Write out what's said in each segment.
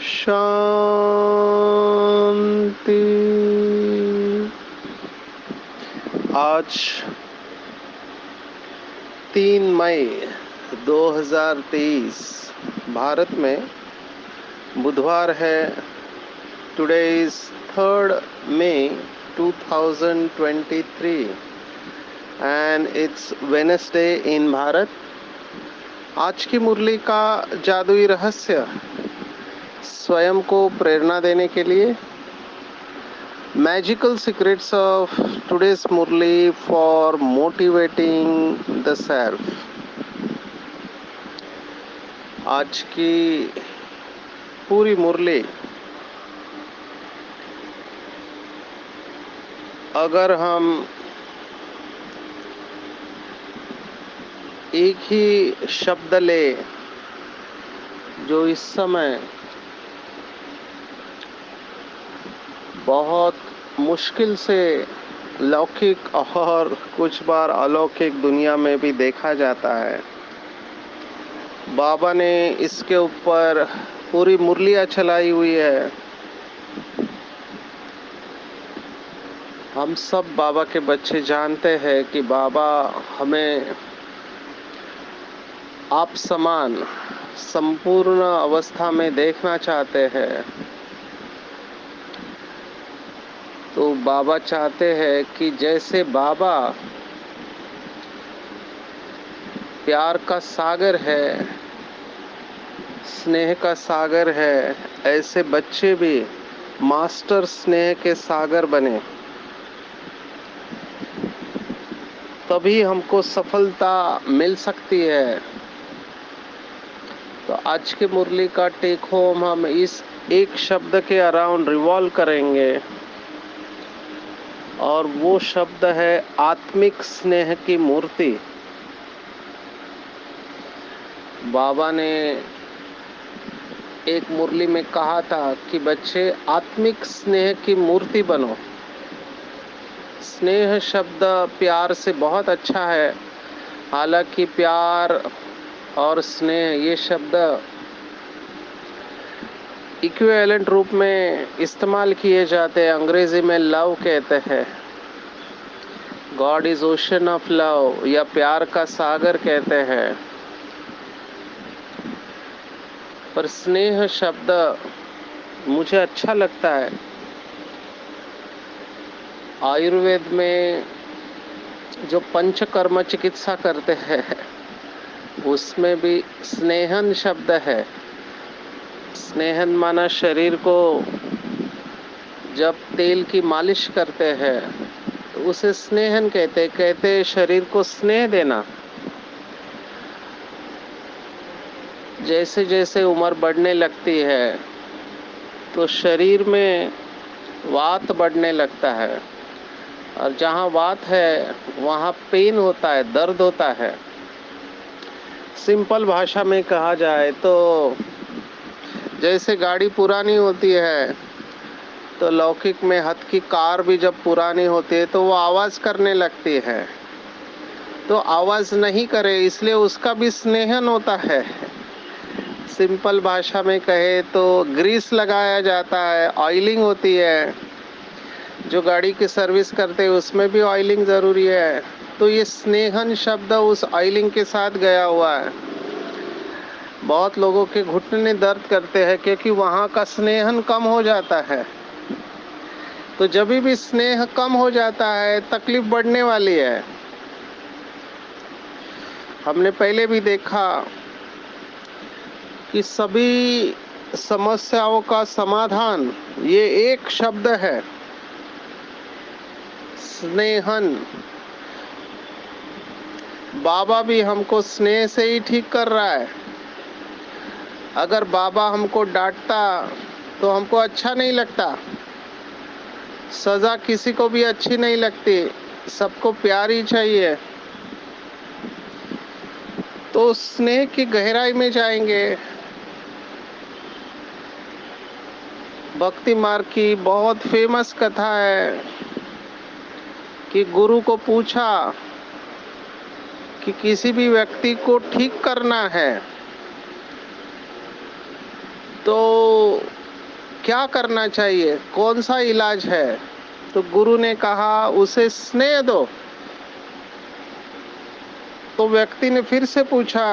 शांति। आज 3 मई 2023 भारत में बुधवार है। Today is 3 May 2023 and it's Wednesday in Bharat. आज की मुरली का जादुई रहस्य स्वयं को प्रेरणा देने के लिए magical secrets of today's Murli for motivating the self. आज की पूरी मुरली अगर हम एक ही शब्द ले जो इस समय बहुत मुश्किल से लौकिक और कुछ बार अलौकिक दुनिया में भी देखा जाता है, बाबा ने इसके ऊपर पूरी मुरलियाँ चलाई हुई है। हम सब बाबा के बच्चे जानते हैं कि बाबा हमें आप समान संपूर्ण अवस्था में देखना चाहते हैं। तो बाबा चाहते हैं कि जैसे बाबा प्यार का सागर है, स्नेह का सागर है, ऐसे बच्चे भी मास्टर स्नेह के सागर बने, तभी हमको सफलता मिल सकती है। तो आज की मुरली का टेक होम हम इस एक शब्द के अराउंड रिवॉल्व करेंगे और वो शब्द है आत्मिक स्नेह की मूर्ति। बाबा ने एक मुरली में कहा था कि बच्चे आत्मिक स्नेह की मूर्ति बनो। स्नेह शब्द प्यार से बहुत अच्छा है, हालांकि प्यार और स्नेह ये शब्द इक्विवेलेंट रूप में इस्तेमाल किए जाते हैं। अंग्रेजी में लव कहते हैं, God is ocean of love, या प्यार का सागर कहते हैं। पर स्नेह शब्द मुझे अच्छा लगता है। आयुर्वेद में जो पंचकर्म चिकित्सा करते हैं उसमें भी स्नेहन शब्द है। स्नेहन माना शरीर को जब तेल की मालिश करते हैं तो उसे स्नेहन कहते शरीर को स्नेह देना। जैसे जैसे उम्र बढ़ने लगती है तो शरीर में वात बढ़ने लगता है, और जहाँ वात है वहाँ पेन होता है, दर्द होता है। सिंपल भाषा में कहा जाए तो जैसे गाड़ी पुरानी होती है तो लौकिक में हथ की कार भी जब पुरानी होती है तो वो आवाज़ करने लगती है, तो आवाज़ नहीं करे इसलिए उसका भी स्नेहन होता है। सिंपल भाषा में कहे तो ग्रीस लगाया जाता है, ऑयलिंग होती है। जो गाड़ी की सर्विस करते हैं उसमें भी ऑयलिंग ज़रूरी है। तो ये स्नेहन शब्द उस ऑयलिंग के साथ गया हुआ है। बहुत लोगों के घुटने दर्द करते हैं क्योंकि वहाँ का स्नेहन कम हो जाता है। तो जब भी स्नेह कम हो जाता है तकलीफ बढ़ने वाली है। हमने पहले भी देखा कि सभी समस्याओं का समाधान ये एक शब्द है, स्नेहन। बाबा भी हमको स्नेह से ही ठीक कर रहा है। अगर बाबा हमको डांटता तो हमको अच्छा नहीं लगता। सज़ा किसी को भी अच्छी नहीं लगती, सबको प्यार ही चाहिए। तो स्नेह की गहराई में जाएंगे। भक्ति मार्ग की बहुत फेमस कथा है कि गुरु को पूछा कि किसी भी व्यक्ति को ठीक करना है तो क्या करना चाहिए, कौन सा इलाज है। तो गुरु ने कहा उसे स्नेह दो। तो व्यक्ति ने फिर से पूछा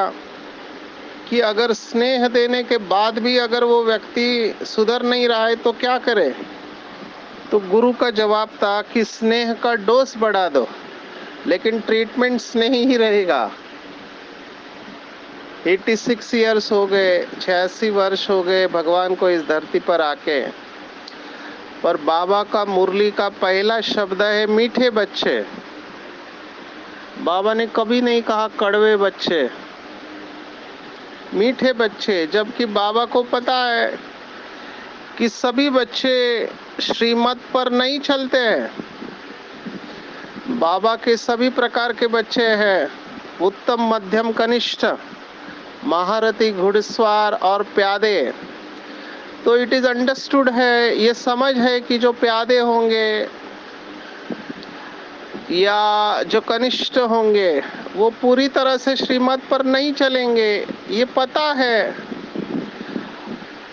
कि अगर स्नेह देने के बाद भी अगर वो व्यक्ति सुधर नहीं रहा है तो क्या करे। तो गुरु का जवाब था कि स्नेह का डोज बढ़ा दो, लेकिन ट्रीटमेंट स्नेह ही रहेगा। 86 ईयर्स हो गए, 86 वर्ष हो गए भगवान को इस धरती पर आके, पर बाबा का मुरली का पहला शब्द है मीठे बच्चे। बाबा ने कभी नहीं कहा कड़वे बच्चे, मीठे बच्चे। जबकि बाबा को पता है कि सभी बच्चे श्रीमत पर नहीं चलते हैं। बाबा के सभी प्रकार के बच्चे हैं, उत्तम, मध्यम, कनिष्ठ, महारथी, घुड़सवार और प्यादे। तो इट इज अंडरस्टूड है, ये समझ है कि जो प्यादे होंगे या जो कनिष्ठ होंगे वो पूरी तरह से श्रीमत पर नहीं चलेंगे, ये पता है।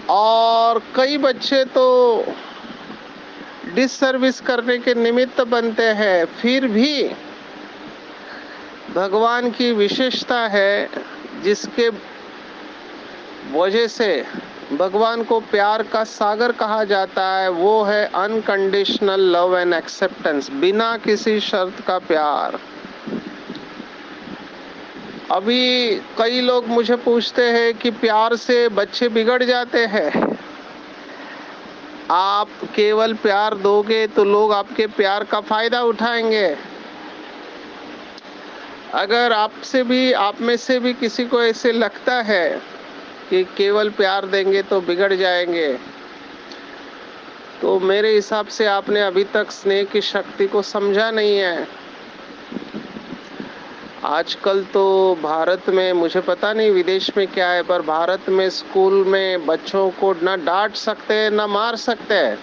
और कई बच्चे तो डिससर्विस करने के निमित्त बनते हैं। फिर भी भगवान की विशेषता है जिसके वजह से भगवान को प्यार का सागर कहा जाता है, वो है अनकंडीशनल लव एंड एक्सेप्टेंस, बिना किसी शर्त का प्यार। अभी कई लोग मुझे पूछते हैं कि प्यार से बच्चे बिगड़ जाते हैं। आप केवल प्यार दोगे तो लोग आपके प्यार का फायदा उठाएंगे। अगर आपसे भी, आप में से भी किसी को ऐसे लगता है कि केवल प्यार देंगे तो बिगड़ जाएंगे, तो मेरे हिसाब से आपने अभी तक स्नेह की शक्ति को समझा नहीं है। आजकल तो भारत में, मुझे पता नहीं विदेश में क्या है, पर भारत में स्कूल में बच्चों को ना डांट सकते हैं ना मार सकते हैं।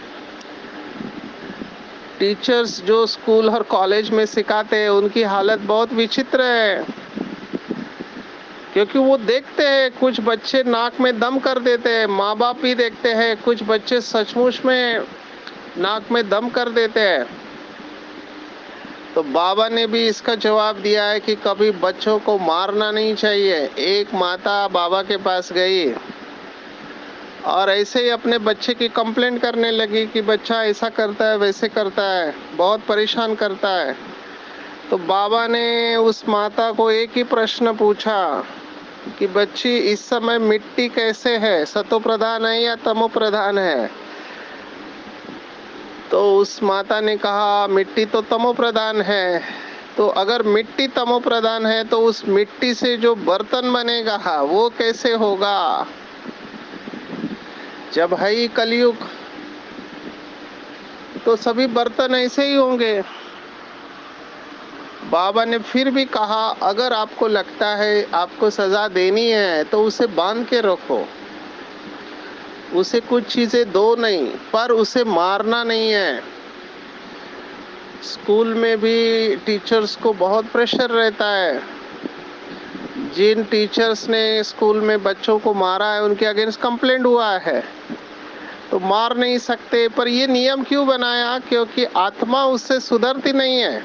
टीचर्स जो स्कूल और कॉलेज में सिखाते हैं उनकी हालत बहुत विचित्र है, क्योंकि वो देखते हैं कुछ बच्चे नाक में दम कर देते हैं, माँ बाप भी देखते हैं कुछ बच्चे सचमुच में नाक में दम कर देते हैं। तो बाबा ने भी इसका जवाब दिया है कि कभी बच्चों को मारना नहीं चाहिए। एक माता बाबा के पास गई और ऐसे ही अपने बच्चे की कंप्लेंट करने लगी कि बच्चा ऐसा करता है, वैसे करता है, बहुत परेशान करता है। तो बाबा ने उस माता को एक ही प्रश्न पूछा कि बच्ची, इस समय मिट्टी कैसे है, सतो प्रधान है या तमो प्रधान है। तो उस माता ने कहा मिट्टी तो तमो प्रधान है। तो अगर मिट्टी तमो प्रधान है तो उस मिट्टी से जो बर्तन बनेगा वो कैसे होगा। जब है ही कलयुग तो सभी बर्तन ऐसे ही होंगे। बाबा ने फिर भी कहा अगर आपको लगता है आपको सजा देनी है तो उसे बांध के रखो, उसे कुछ चीजें दो नहीं, पर उसे मारना नहीं है। स्कूल में भी टीचर्स को बहुत प्रेशर रहता है। जिन टीचर्स ने स्कूल में बच्चों को मारा है उनके अगेंस्ट कंप्लेंट हुआ है, तो मार नहीं सकते। पर ये नियम क्यों बनाया, क्योंकि आत्मा उससे सुधरती नहीं है।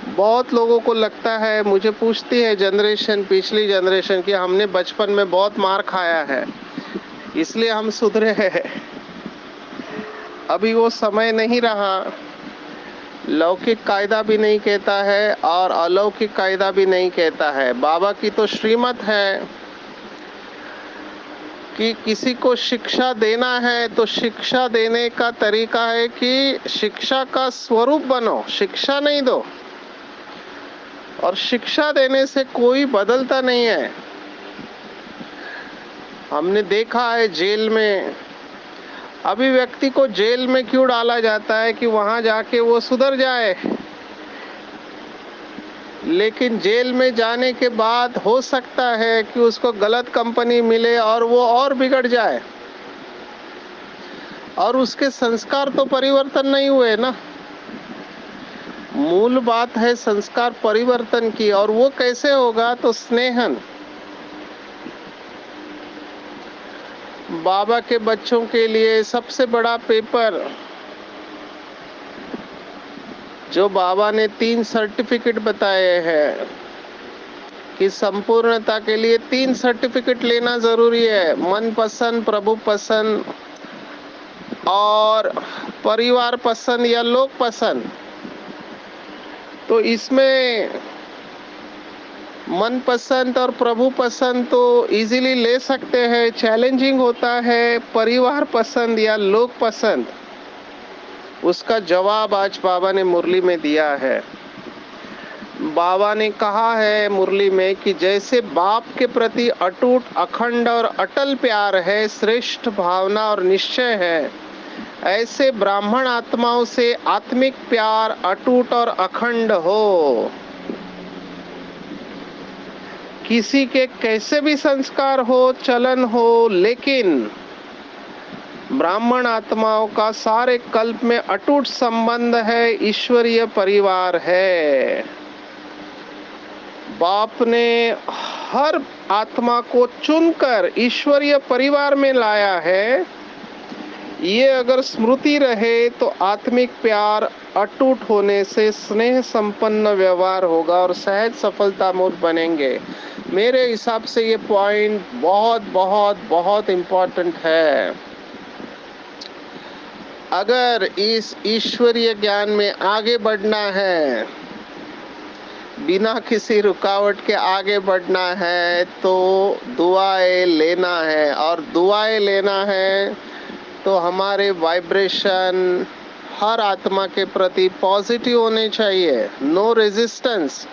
बहुत लोगों को लगता है, मुझे पूछती है जनरेशन, पिछली जनरेशन की, हमने बचपन में बहुत मार खाया है इसलिए हम सुधरे हैं। अभी वो समय नहीं रहा। लौकिक कायदा भी नहीं कहता है और अलौकिक कायदा भी नहीं कहता है। बाबा की तो श्रीमत है कि किसी को शिक्षा देना है तो शिक्षा देने का तरीका है कि शिक्षा का स्वरूप बनो, शिक्षा नहीं दो। और शिक्षा देने से कोई बदलता नहीं है। हमने देखा है जेल में अभी व्यक्ति को जेल में क्यों डाला जाता है कि वहां जाके वो सुधर जाए, लेकिन जेल में जाने के बाद हो सकता है कि उसको गलत कंपनी मिले और वो और बिगड़ जाए, और उसके संस्कार तो परिवर्तन नहीं हुए ना। मूल बात है संस्कार परिवर्तन की, और वो कैसे होगा? तो स्नेहन। बाबा के बच्चों के लिए सबसे बड़ा पेपर जो बाबा ने 3 सर्टिफिकेट बताए हैं कि संपूर्णता के लिए 3 सर्टिफिकेट लेना जरूरी है, मन पसंद, प्रभु पसंद और परिवार पसंद या लोग पसंद। तो इसमें मन पसंद और प्रभु पसंद तो इजीली ले सकते हैं, चैलेंजिंग होता है परिवार पसंद या लोग पसंद। उसका जवाब आज बाबा ने मुरली में दिया है। बाबा ने कहा है मुरली में कि जैसे बाप के प्रति अटूट, अखंड और अटल प्यार है, श्रेष्ठ भावना और निश्चय है, ऐसे ब्राह्मण आत्माओं से आत्मिक प्यार अटूट और अखंड हो। किसी के कैसे भी संस्कार हो, चलन हो, लेकिन ब्राह्मण आत्माओं का सारे कल्प में अटूट संबंध है, ईश्वरीय परिवार है। बाप ने हर आत्मा को चुनकर ईश्वरीय परिवार में लाया है। ये अगर स्मृति रहे तो आत्मिक प्यार अटूट होने से स्नेह संपन्न व्यवहार होगा और सहज सफलता मूर्त बनेंगे। मेरे हिसाब से ये पॉइंट बहुत बहुत बहुत इम्पोर्टेंट है। अगर इस ईश्वरीय ज्ञान में आगे बढ़ना है, बिना किसी रुकावट के आगे बढ़ना है, तो दुआएं लेना है, और दुआएं लेना है तो हमारे वाइब्रेशन हर आत्मा के प्रति पॉजिटिव होने चाहिए, नो रेजिस्टेंस।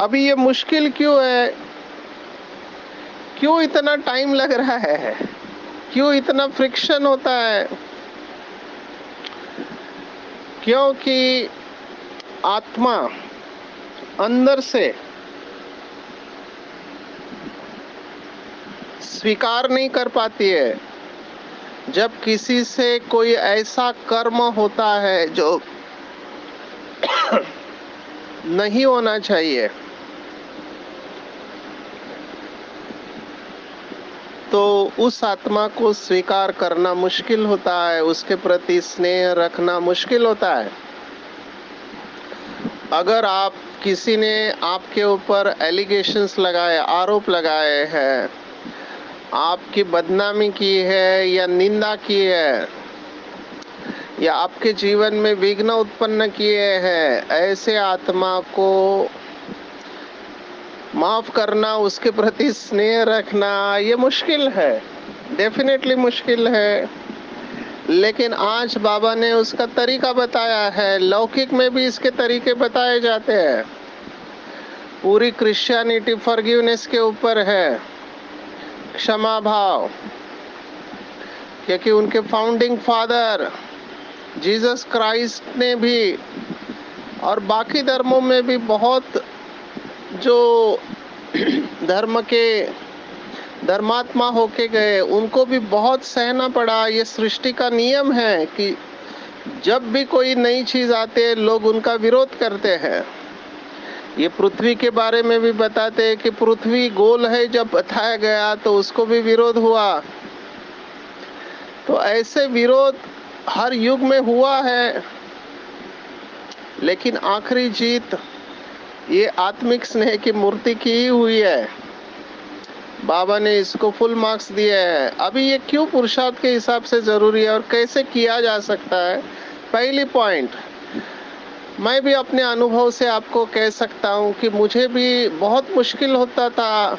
अभी ये मुश्किल क्यों है? क्यों इतना टाइम लग रहा है? क्यों इतना फ्रिक्शन होता है? क्योंकि आत्मा अंदर से स्वीकार नहीं कर पाती है। जब किसी से कोई ऐसा कर्म होता है जो नहीं होना चाहिए, तो उस आत्मा को स्वीकार करना मुश्किल होता है, उसके प्रति स्नेह रखना मुश्किल होता है। अगर आप किसी ने आपके ऊपर एलिगेशंस लगाए, आरोप लगाए हैं, आपकी बदनामी की है या निंदा की है, या आपके जीवन में विघ्न उत्पन्न किए हैं, ऐसे आत्मा को माफ करना, उसके प्रति स्नेह रखना, ये मुश्किल है, डेफिनेटली मुश्किल है। लेकिन आज बाबा ने उसका तरीका बताया है। लौकिक में भी इसके तरीके बताए जाते हैं। पूरी क्रिश्चियनिटी फॉरगिवनेस के ऊपर है, क्षमा भाव, क्योंकि उनके फाउंडिंग फादर जीसस क्राइस्ट ने भी और बाकी धर्मों में भी बहुत जो धर्म के धर्मात्मा होके गए, उनको भी बहुत सहना पड़ा। ये सृष्टि का नियम है कि जब भी कोई नई चीज आती है, लोग उनका विरोध करते हैं। ये पृथ्वी के बारे में भी बताते हैं कि पृथ्वी गोल है, जब बताया गया तो उसको भी विरोध हुआ। तो ऐसे विरोध हर युग में हुआ है, लेकिन आखिरी जीत ये आत्मिक स्नेह की मूर्ति की ही हुई है। बाबा ने इसको फुल मार्क्स दिए हैं। अभी ये क्यों पुरुषार्थ के हिसाब से जरूरी है और कैसे किया जा सकता है? पहली पॉइंट, मैं भी अपने अनुभव से आपको कह सकता हूँ कि मुझे भी बहुत मुश्किल होता था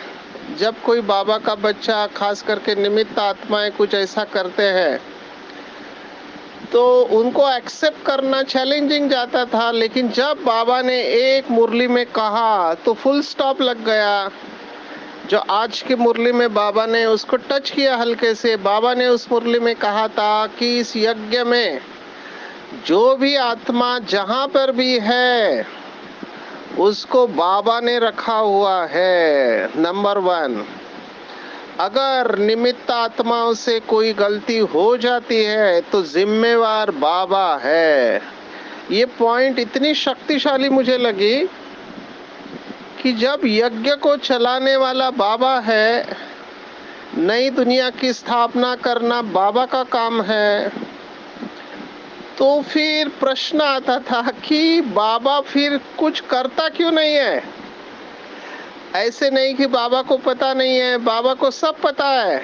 जब कोई बाबा का बच्चा, खास करके निमित्त आत्माएं कुछ ऐसा करते हैं, तो उनको एक्सेप्ट करना चैलेंजिंग जाता था। लेकिन जब बाबा ने एक मुरली में कहा तो फुल स्टॉप लग गया। जो आज की मुरली में बाबा ने उसको टच किया हल्के से। बाबा ने उस मुरली में कहा था कि इस यज्ञ में जो भी आत्मा जहां पर भी है उसको बाबा ने रखा हुआ है। नंबर 1, अगर निमित्त आत्माओं से कोई गलती हो जाती है तो जिम्मेवार बाबा है। ये पॉइंट इतनी शक्तिशाली मुझे लगी कि जब यज्ञ को चलाने वाला बाबा है, नई दुनिया की स्थापना करना बाबा का काम है, तो फिर प्रश्न आता था कि बाबा फिर कुछ करता क्यों नहीं है। ऐसे नहीं कि बाबा को पता नहीं है, बाबा को सब पता है,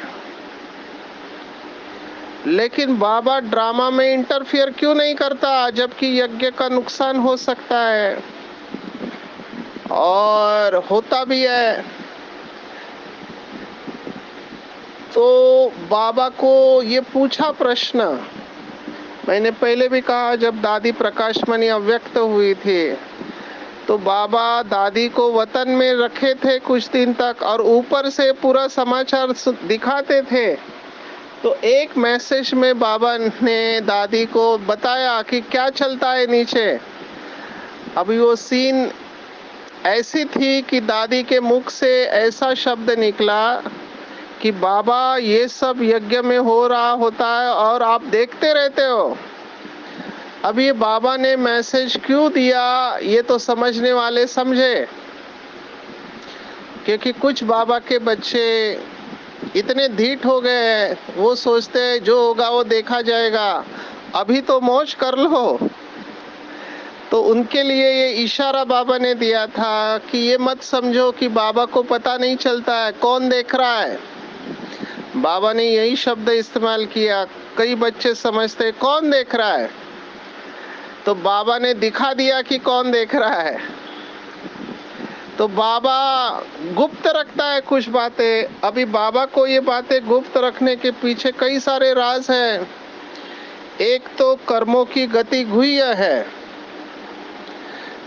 लेकिन बाबा ड्रामा में इंटरफियर क्यों नहीं करता जबकि यज्ञ का नुकसान हो सकता है और होता भी है। तो बाबा को ये पूछा प्रश्न, मैंने पहले भी कहा जब दादी प्रकाशमणि अव्यक्त हुई थी तो बाबा दादी को वतन में रखे थे कुछ दिन तक और ऊपर से पूरा समाचार दिखाते थे। तो एक मैसेज में बाबा ने दादी को बताया कि क्या चलता है नीचे। अभी वो सीन ऐसी थी कि दादी के मुख से ऐसा शब्द निकला कि बाबा ये सब यज्ञ में हो रहा होता है और आप देखते रहते हो। अब ये बाबा ने मैसेज क्यों दिया ये तो समझने वाले समझे, क्योंकि कुछ बाबा के बच्चे इतने ढीठ हो गए हैं, वो सोचते हैं जो होगा वो देखा जाएगा, अभी तो मौज कर लो। तो उनके लिए ये इशारा बाबा ने दिया था कि ये मत समझो कि बाबा को पता नहीं चलता है कौन देख रहा है। बाबा ने यही शब्द इस्तेमाल किया। कई बच्चे समझते कौन देख रहा है, तो बाबा ने दिखा दिया कि कौन देख रहा है। तो बाबा गुप्त रखता है कुछ बातें। अभी बाबा को ये बातें गुप्त रखने के पीछे कई सारे राज हैं। एक तो कर्मों की गति गुह्य है।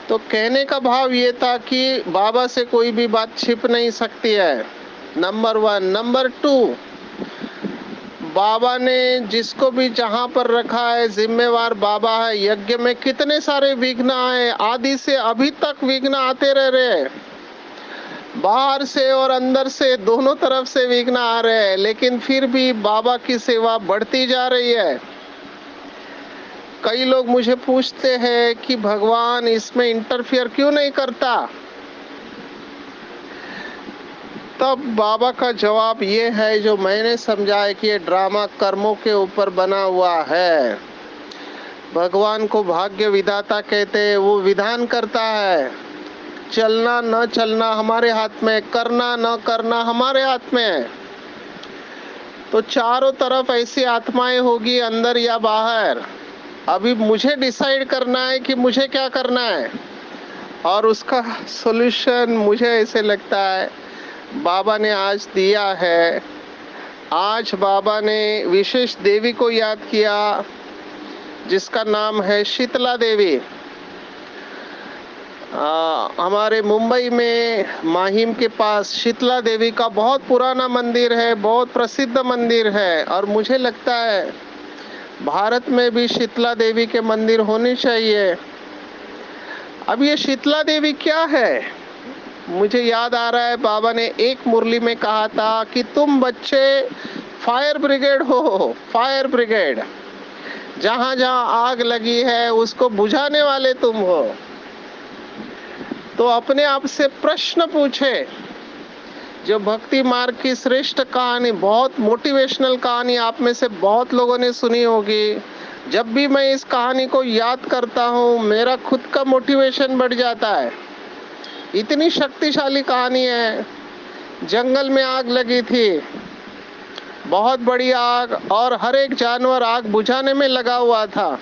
तो कहने का भाव ये था कि बाबा से कोई भी बात छिप नहीं सकती है, नंबर 1। नंबर 2, बाबा ने जिसको भी जहां पर रखा है जिम्मेवार बाबा है। यज्ञ में कितने सारे विघ्न आए, आदि से अभी तक विघ्न आते रह रहे, बाहर से और अंदर से दोनों तरफ से विघ्न आ रहे हैं, लेकिन फिर भी बाबा की सेवा बढ़ती जा रही है। कई लोग मुझे पूछते हैं कि भगवान इसमें इंटरफियर क्यों नहीं करता। तब बाबा का जवाब ये है जो मैंने समझा है कि ये ड्रामा कर्मों के ऊपर बना हुआ है। भगवान को भाग्य विधाता कहते हैं, वो विधान करता है। चलना न चलना हमारे हाथ में, करना न करना हमारे हाथ में है। तो चारों तरफ ऐसी आत्माएं होगी अंदर या बाहर, अभी मुझे डिसाइड करना है कि मुझे क्या करना है, और उसका सॉल्यूशन मुझे ऐसे लगता है बाबा ने आज दिया है। आज बाबा ने विशेष देवी को याद किया जिसका नाम है शीतला देवी। हमारे मुंबई में माहिम के पास शीतला देवी का बहुत पुराना मंदिर है, बहुत प्रसिद्ध मंदिर है, और मुझे लगता है भारत में भी शीतला देवी के मंदिर होने चाहिए। अब ये शीतला देवी क्या है, मुझे याद आ रहा है बाबा ने एक मुरली में कहा था कि तुम बच्चे फायर ब्रिगेड हो, फायर ब्रिगेड। जहां जहां आग लगी है उसको बुझाने वाले तुम हो। तो अपने आप से प्रश्न पूछे। जो भक्ति मार्ग की श्रेष्ठ कहानी, बहुत मोटिवेशनल कहानी आप में से बहुत लोगों ने सुनी होगी। जब भी मैं इस कहानी को याद करता हूँ मेरा खुद का मोटिवेशन बढ़ जाता है। इतनी शक्तिशाली कहानी है। जंगल में आग लगी थी, बहुत बड़ी आग, और हर एक जानवर आग बुझाने में लगा हुआ था।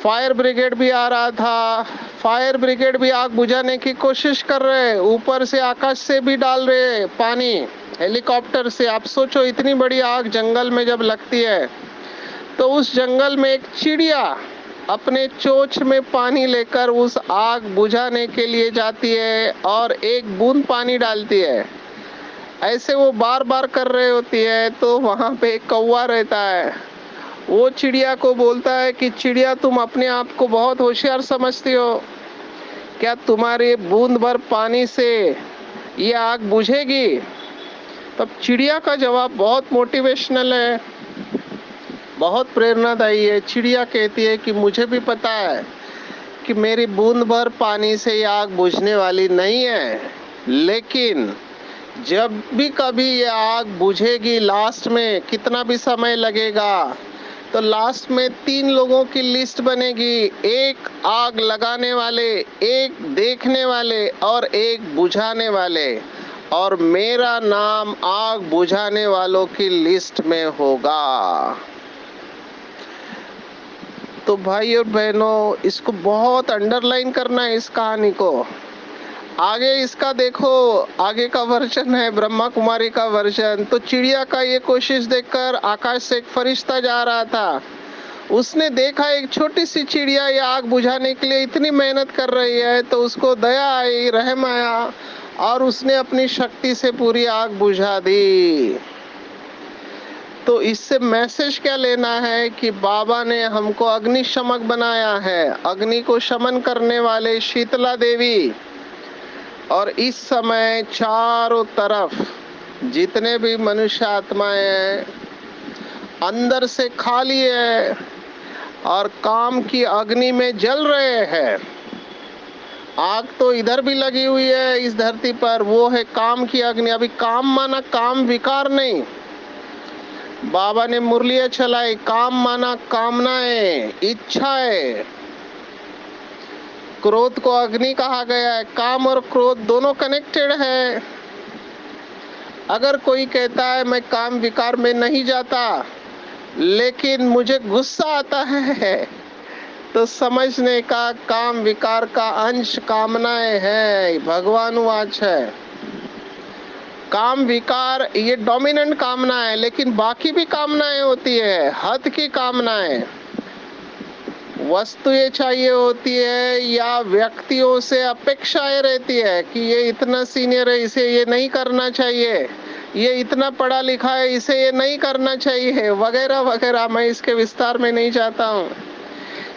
फायर ब्रिगेड भी आ रहा था, फायर ब्रिगेड भी आग बुझाने की कोशिश कर रहे, ऊपर से आकाश से भी डाल रहे पानी, हेलीकॉप्टर से। आप सोचो इतनी बड़ी आग जंगल में जब लगती है तो उस जंगल में एक चिड़िया अपने चोंच में पानी लेकर उस आग बुझाने के लिए जाती है और एक बूंद पानी डालती है। ऐसे वो बार बार कर रही होती है। तो वहाँ पे एक कौवा रहता है। वो चिड़िया को बोलता है कि चिड़िया, तुम अपने आप को बहुत होशियार समझती हो, क्या तुम्हारे बूंद भर पानी से ये आग बुझेगी? तब चिड़िया का जवाब बहुत मोटिवेशनल है, बहुत प्रेरणादायी है। चिड़िया कहती है कि मुझे भी पता है कि मेरी बूंद भर पानी से ये आग बुझने वाली नहीं है, लेकिन जब भी कभी ये आग बुझेगी, लास्ट में कितना भी समय लगेगा, तो लास्ट में 3 लोगों की लिस्ट बनेगी, एक आग लगाने वाले, एक देखने वाले और एक बुझाने वाले, और मेरा नाम आग बुझाने वालों की लिस्ट में होगा। तो भाई और बहनों, इसको बहुत अंडरलाइन करना है इस कहानी को। आगे इसका देखो, आगे का वर्जन है ब्रह्मा कुमारी का वर्जन। तो चिड़िया का ये कोशिश देखकर आकाश से एक फरिश्ता जा रहा था। उसने देखा एक छोटी सी चिड़िया ये आग बुझाने के लिए इतनी मेहनत कर रही है, तो उसको दया आई, रहम आया, और उसने अपनी शक्ति से पूरी आग बुझा दी। तो इससे मैसेज क्या लेना है कि बाबा ने हमको अग्निशमक बनाया है, अग्नि को शमन करने वाले शीतला देवी। और इस समय चारों तरफ जितने भी मनुष्य आत्माएं हैं, अंदर से खाली है और काम की अग्नि में जल रहे हैं। आग तो इधर भी लगी हुई है इस धरती पर, वो है काम की अग्नि। अभी काम माना काम विकार नहीं, बाबा ने मुरलियां चलाई। काम माना कामनाएं, इच्छाएं। क्रोध को अग्नि कहा गया है। काम और क्रोध दोनों कनेक्टेड है। अगर कोई कहता है मैं काम विकार में नहीं जाता, लेकिन मुझे गुस्सा आता है, तो समझने का काम विकार का अंश कामनाएं है। भगवान वाच है, काम विकार ये डोमिनेंट कामना है, लेकिन बाकी भी कामनाएं होती है, हद की कामनाएं। वस्तु ये चाहिए होती है या व्यक्तियों से अपेक्षाएं रहती है कि ये इतना सीनियर है, इसे ये नहीं करना चाहिए, ये इतना पढ़ा लिखा है, इसे ये नहीं करना चाहिए, वगैरह वगैरह। मैं इसके विस्तार में नहीं जाता हूँ।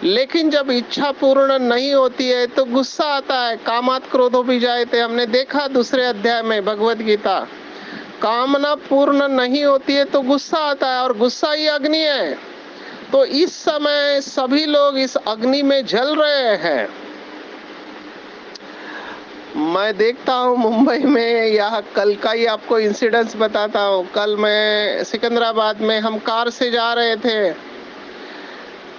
लेकिन जब इच्छा पूर्ण नहीं होती है तो गुस्सा आता है। कामात क्रोधो भी जायते, हमने देखा दूसरे अध्याय में भगवत गीता। कामना पूर्ण नहीं होती है तो गुस्सा आता है, और गुस्सा ही अग्नि है। तो इस समय सभी लोग इस अग्नि में जल रहे हैं। मैं देखता हूँ मुंबई में, यह कल का ही आपको इंसिडेंस बताता हूँ। कल मैं सिकंदराबाद में, हम कार से जा रहे थे,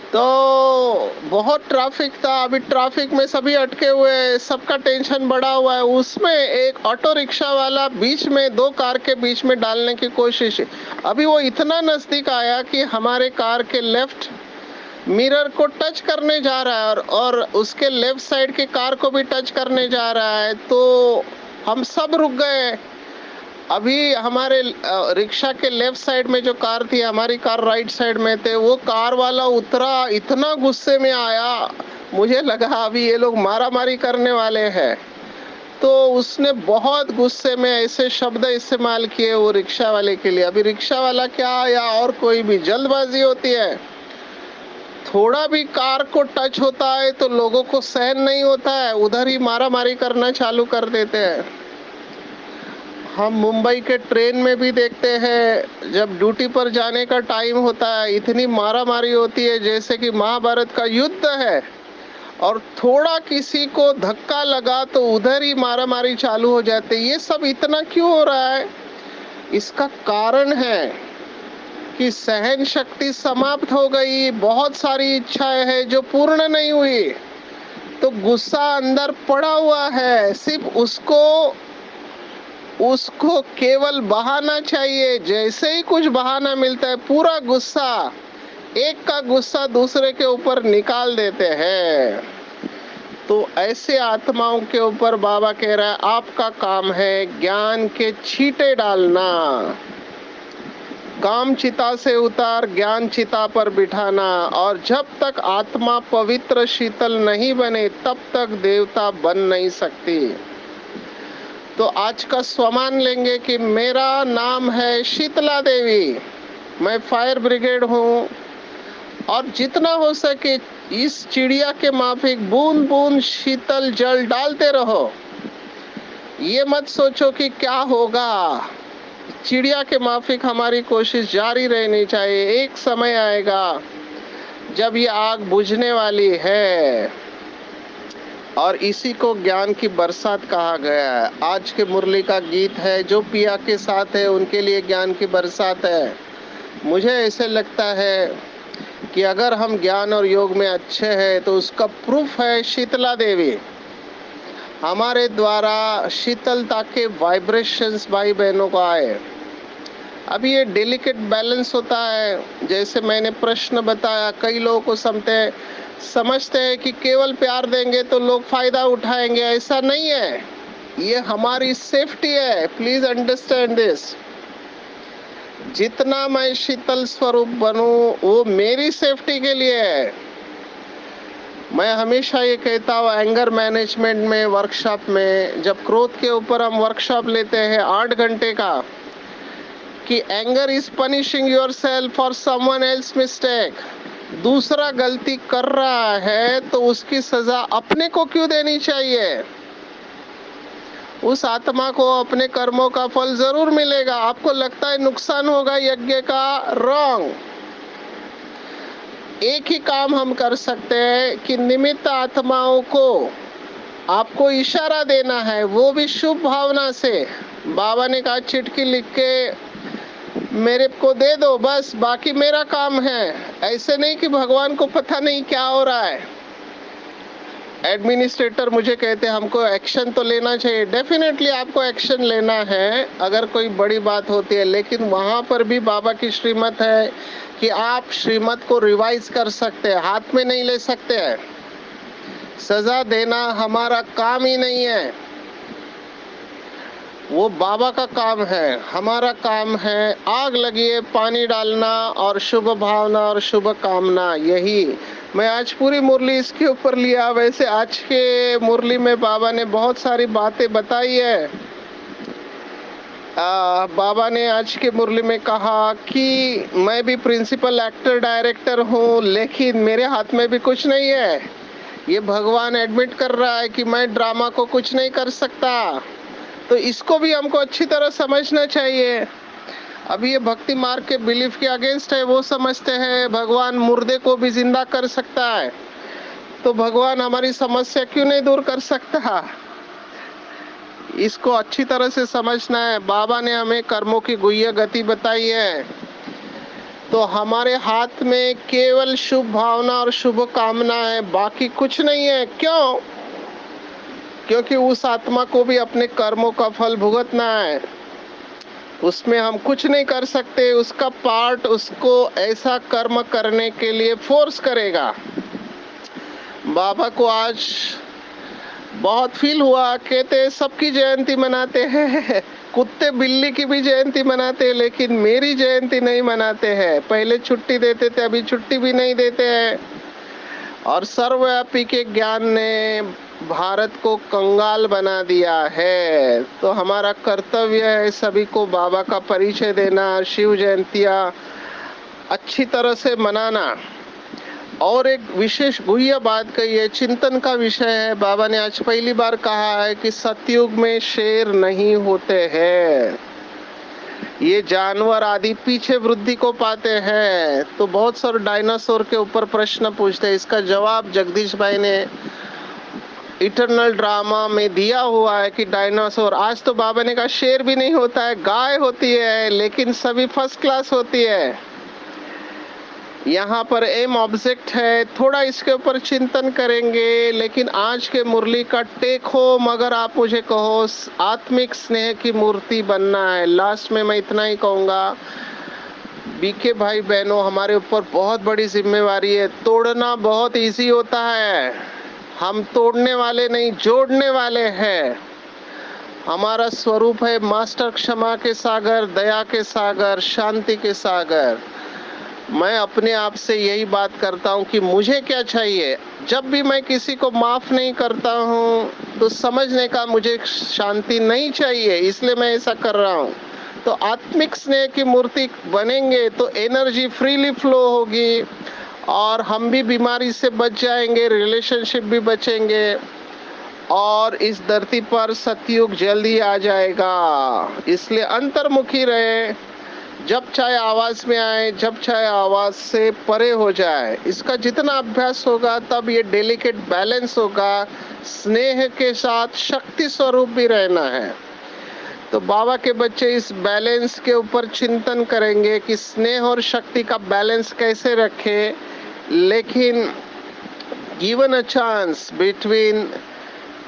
तो बहुत ट्रैफिक था। अभी ट्रैफिक में सभी अटके हुए हैं, सबका टेंशन बढ़ा हुआ है। उसमें एक ऑटो रिक्शा वाला बीच में 2 कार के बीच में डालने की कोशिश। अभी वो इतना नजदीक आया कि हमारे कार के लेफ्ट मिरर को टच करने जा रहा है, और उसके लेफ्ट साइड के कार को भी टच करने जा रहा है। तो हम सब रुक गए। अभी हमारे रिक्शा के लेफ्ट साइड में जो कार थी, हमारी कार राइट साइड में थे, वो कार वाला उतरा, इतना गुस्से में आया, मुझे लगा अभी ये लोग मारामारी करने वाले हैं। तो उसने बहुत गुस्से में ऐसे शब्द इस्तेमाल किए वो रिक्शा वाले के लिए। अभी रिक्शा वाला क्या या और कोई भी, जल्दबाजी होती है, थोड़ा भी कार को टच होता है तो लोगों को सहन नहीं होता है, उधर ही मारामारी करना चालू कर देते हैं। हम मुंबई के ट्रेन में भी देखते हैं, जब ड्यूटी पर जाने का टाइम होता है, इतनी मारामारी होती है जैसे कि महाभारत का युद्ध है, और थोड़ा किसी को धक्का लगा तो उधर ही मारामारी चालू हो जाती है। ये सब इतना क्यों हो रहा है? इसका कारण है कि सहन शक्ति समाप्त हो गई। बहुत सारी इच्छाएं हैं जो पूर्ण नहीं हुई, तो गुस्सा अंदर पड़ा हुआ है। सिर्फ उसको केवल बहाना चाहिए। जैसे ही कुछ बहाना मिलता है, पूरा गुस्सा, एक का गुस्सा दूसरे के ऊपर निकाल देते हैं। तो ऐसे आत्माओं के ऊपर बाबा कह रहा है, आपका काम है ज्ञान के छींटे डालना। काम चिता से उतार ज्ञान चिता पर बिठाना, और जब तक आत्मा पवित्र शीतल नहीं बने तब तक देवता बन नहीं सकती। तो आज का स्वमान लेंगे कि मेरा नाम है शीतला देवी, मैं फायर ब्रिगेड हूँ, और जितना हो सके इस चिड़िया के माफिक बूंद बूंद शीतल जल डालते रहो। ये मत सोचो कि क्या होगा, चिड़िया के माफिक हमारी कोशिश जारी रहनी चाहिए। एक समय आएगा जब ये आग बुझने वाली है, और इसी को ज्ञान की बरसात कहा गया है। आज के मुरली का गीत है, जो पिया के साथ है उनके लिए ज्ञान की बरसात है। मुझे ऐसे लगता है कि अगर हम ज्ञान और योग में अच्छे हैं तो उसका प्रूफ है शीतला देवी। हमारे द्वारा शीतलता के वाइब्रेशंस भाई बहनों को आए। अब ये डेलिकेट बैलेंस होता है। जैसे मैंने प्रश्न बताया, कई लोगों को समझते हैं कि केवल प्यार देंगे तो लोग फायदा उठाएंगे। ऐसा नहीं है, ये हमारी सेफ्टी है। Please understand this. जितना मैं शीतल स्वरूप बनूं वो मेरी सेफ्टी के लिए है। मैं हमेशा ये कहता हूँ एंगर मैनेजमेंट में वर्कशॉप में, जब क्रोध के ऊपर हम वर्कशॉप लेते हैं 8 घंटे का, कि anger is punishing yourself for someone else mistake. दूसरा गलती कर रहा है तो उसकी सजा अपने को क्यों देनी चाहिए? उस आत्मा को अपने कर्मों का फल जरूर मिलेगा। आपको लगता है नुकसान होगा यज्ञ का? रॉन्ग। एक ही काम हम कर सकते हैं कि निमित्त आत्माओं को आपको इशारा देना है, वो भी शुभ भावना से। बाबा ने कहा चिट्ठी लिख के मेरे को दे दो, बस बाकी मेरा काम है। ऐसे नहीं कि भगवान को पता नहीं क्या हो रहा है। एडमिनिस्ट्रेटर मुझे कहते हैं हमको एक्शन तो लेना चाहिए। डेफिनेटली आपको एक्शन लेना है अगर कोई बड़ी बात होती है, लेकिन वहां पर भी बाबा की श्रीमत है कि आप श्रीमत को रिवाइज कर सकते हैं, हाथ में नहीं ले सकते हैं। सजा देना हमारा काम ही नहीं है, वो बाबा का काम है। हमारा काम है आग लगिए, पानी डालना और शुभ भावना और शुभ कामना। यही मैं आज पूरी मुरली इसके ऊपर लिया। वैसे आज के मुरली में बाबा ने बहुत सारी बातें बताई है। बाबा ने आज के मुरली में कहा कि मैं भी प्रिंसिपल एक्टर डायरेक्टर हूँ, लेकिन मेरे हाथ में भी कुछ नहीं है। ये भगवान एडमिट कर रहा है कि मैं ड्रामा को कुछ नहीं कर सकता। तो इसको भी हमको अच्छी तरह समझना चाहिए। अब ये भक्ति मार्ग के बिलीफ के अगेंस्ट है। वो समझते हैं भगवान मुर्दे को भी जिंदा कर सकता है, तो भगवान हमारी समस्या क्यों नहीं दूर कर सकता? इसको अच्छी तरह से समझना है। बाबा ने हमें कर्मों की गुह्य गति बताई है, तो हमारे हाथ में केवल शुभ भावना और शुभ कामना है, बाकी कुछ नहीं है। क्यों? क्योंकि उस आत्मा को भी अपने कर्मों का फल भुगतना है। उसमें हम कुछ नहीं कर सकते। उसका पार्ट उसको ऐसा कर्म करने के लिए फोर्स करेगा। बाबा को आज बहुत फील हुआ। कहते सबकी जयंती मनाते हैं, कुत्ते बिल्ली की भी जयंती मनाते हैं, लेकिन मेरी जयंती नहीं मनाते हैं। पहले छुट्टी देते थे, अभी छुट्टी भी नहीं देते हैं। और सर्वव्यापी के ज्ञान ने भारत को कंगाल बना दिया है। तो हमारा कर्तव्य है सभी को बाबा का परिचय देना, शिव जयंतियाँ अच्छी तरह से मनाना। और एक विशेष गुह्य बात कही है, चिंतन का विषय है। बाबा ने आज पहली बार कहा है कि सतयुग में शेर नहीं होते हैं, ये जानवर आदि पीछे वृद्धि को पाते हैं। तो बहुत सारे डायनासोर के ऊपर प्रश्न पूछते हैं, इसका जवाब जगदीश भाई ने इटरनल ड्रामा में दिया हुआ है कि डायनासोर, आज तो बाबा ने कहा शेर भी नहीं होता है, गाय होती है, लेकिन सभी फर्स्ट क्लास होती है। यहाँ पर एम ऑब्जेक्ट है, थोड़ा इसके ऊपर चिंतन करेंगे। लेकिन आज के मुरली का टेक होम अगर आप मुझे कहो, आत्मिक स्नेह की मूर्ति बनना है। लास्ट में मैं इतना ही कहूँगा, बीके भाई बहनों, हमारे ऊपर बहुत बड़ी जिम्मेवारी है। तोड़ना बहुत इजी होता है, हम तोड़ने वाले नहीं जोड़ने वाले हैं। हमारा स्वरूप है मास्टर क्षमा के सागर, दया के सागर, शांति के सागर। मैं अपने आप से यही बात करता हूँ कि मुझे क्या चाहिए। जब भी मैं किसी को माफ नहीं करता हूँ तो समझने का मुझे शांति नहीं चाहिए, इसलिए मैं ऐसा कर रहा हूँ। तो आत्मिक स्नेह की मूर्ति बनेंगे तो एनर्जी फ्रीली फ्लो होगी और हम भी बीमारी से बच जाएंगे, रिलेशनशिप भी बचेंगे और इस धरती पर सतयुग जल्दी आ जाएगा। इसलिए अंतर्मुखी रहे, जब चाहे आवाज में आए, जब चाहे आवाज से परे हो जाए। इसका जितना अभ्यास होगा तब ये डेलिकेट बैलेंस होगा। स्नेह के साथ शक्ति स्वरूप भी रहना है। तो बाबा के बच्चे इस बैलेंस के ऊपर चिंतन करेंगे कि स्नेह और शक्ति का बैलेंस कैसे रखें, लेकिन गिवन अ चांस बिटवीन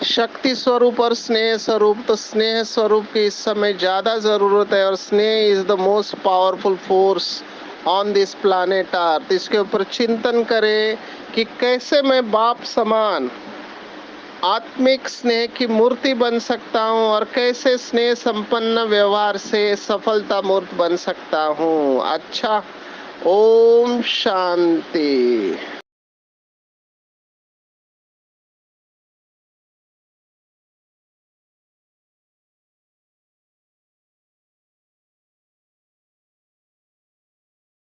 शक्ति स्वरूप और स्नेह स्वरूप, तो स्नेह स्वरूप की इस समय ज़्यादा ज़रूरत है और sneh is the most powerful force on this planet earth. इसके ऊपर चिंतन करें कि कैसे मैं बाप समान आत्मिक स्नेह की मूर्ति बन सकता हूँ और कैसे स्नेह संपन्न व्यवहार से सफलता मूर्त बन सकता हूँ। अच्छा, ओम शांति।